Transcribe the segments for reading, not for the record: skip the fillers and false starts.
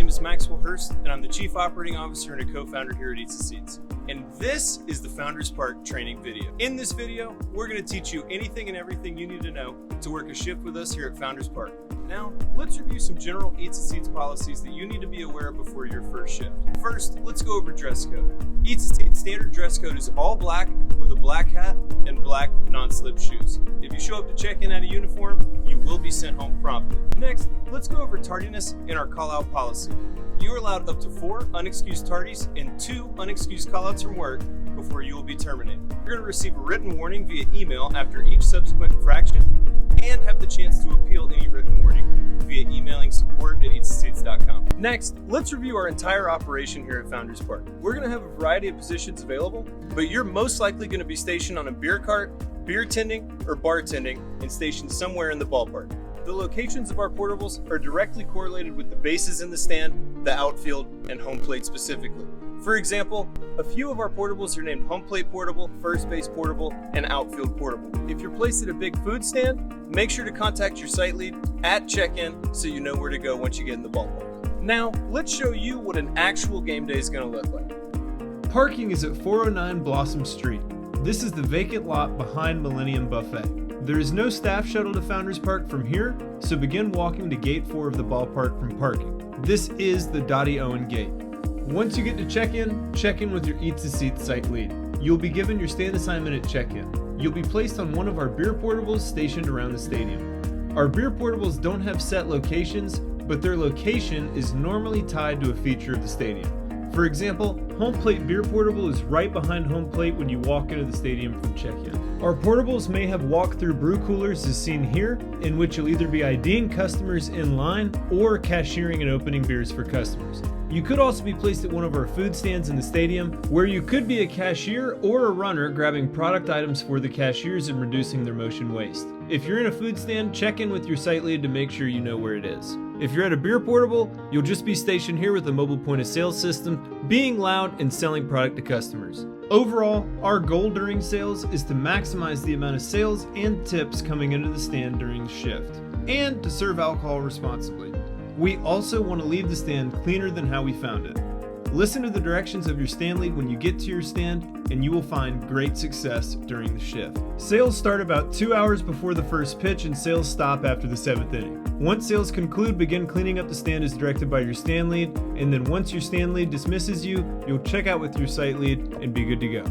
name is Maxwell Hurst, and I'm the Chief Operating Officer and a co-founder here at Eats and Seats. And this is the Founders Park training video. In this video, we're going to teach you anything and everything you need to know to work a shift with us here at Founders Park. Now, let's review some general Eats and Seats policies that you need to be aware of before your first shift. First, let's go over dress code. Eats and Seats standard dress code is all black with a black hat and black non-slip shoes. If you show up to check in out of uniform, you will be sent home promptly. Next, let's go over tardiness in our call-out policy. You are allowed up to 4 unexcused tardies and 2 unexcused call-outs from work before you will be terminated. You're going to receive a written warning via email after each subsequent infraction and have the chance to appeal any written warning via emailing support@eatsandseats.com. Next, let's review our entire operation here at Founders Park. We're going to have a variety of positions available, but you're most likely going to be stationed on a beer cart, beer tending, or bartending, and stationed somewhere in the ballpark. The locations of our portables are directly correlated with the bases in the stand, the outfield, and home plate specifically. For example, a few of our portables are named home plate portable, first base portable, and outfield portable. If you're placed at a big food stand, make sure to contact your site lead at check-in so you know where to go once you get in the ballpark. Now, let's show you what an actual game day is going to look like. Parking is at 409 Blossom Street. This is the vacant lot behind Millennium Buffet. There is no staff shuttle to Founders Park from here, so begin walking to Gate 4 of the ballpark from parking. This is the Dottie Owen Gate. Once you get to check-in with your Eats and Seats site lead. You'll be given your stand assignment at check-in. You'll be placed on one of our beer portables stationed around the stadium. Our beer portables don't have set locations, but their location is normally tied to a feature of the stadium. For example, home plate beer portable is right behind home plate when you walk into the stadium from check-in. Our portables may have walk-through brew coolers as seen here, in which you'll either be IDing customers in line or cashiering and opening beers for customers. You could also be placed at one of our food stands in the stadium, where you could be a cashier or a runner grabbing product items for the cashiers and reducing their motion waste. If you're in a food stand, check in with your site lead to make sure you know where it is. If you're at a beer portable, you'll just be stationed here with a mobile point of sale system, being loud and selling product to customers. Overall, our goal during sales is to maximize the amount of sales and tips coming into the stand during the shift, and to serve alcohol responsibly. We also want to leave the stand cleaner than how we found it. Listen to the directions of your stand lead when you get to your stand, and you will find great success during the shift. Sales start about 2 hours before the first pitch, and sales stop after the 7th inning. Once sales conclude, begin cleaning up the stand as directed by your stand lead, and then once your stand lead dismisses you, you'll check out with your site lead and be good to go.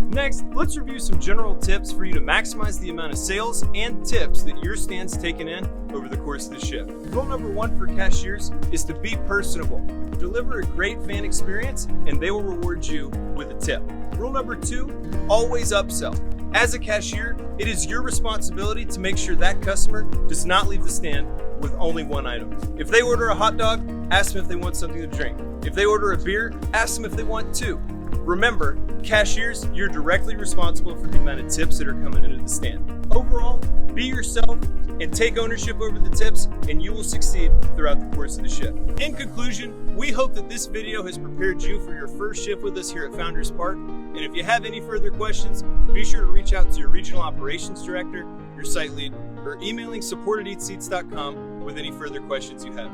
Next, let's review some general tips for you to maximize the amount of sales and tips that your stand's taken in over the course of the shift. Rule number 1 for cashiers is to be personable. Deliver a great fan experience, and they will reward you with a tip. Rule number 2, always upsell. As a cashier, it is your responsibility to make sure that customer does not leave the stand with only one item. If they order a hot dog, ask them if they want something to drink. If they order a beer, ask them if they want 2. Remember, cashiers, you're directly responsible for the amount of tips that are coming into the stand. Overall, be yourself and take ownership over the tips, and you will succeed throughout the course of the shift. In conclusion, we hope that this video has prepared you for your first shift with us here at Founders Park. And if you have any further questions, be sure to reach out to your regional operations director, your site lead, or emailing support@eatsandseats.com with any further questions you have.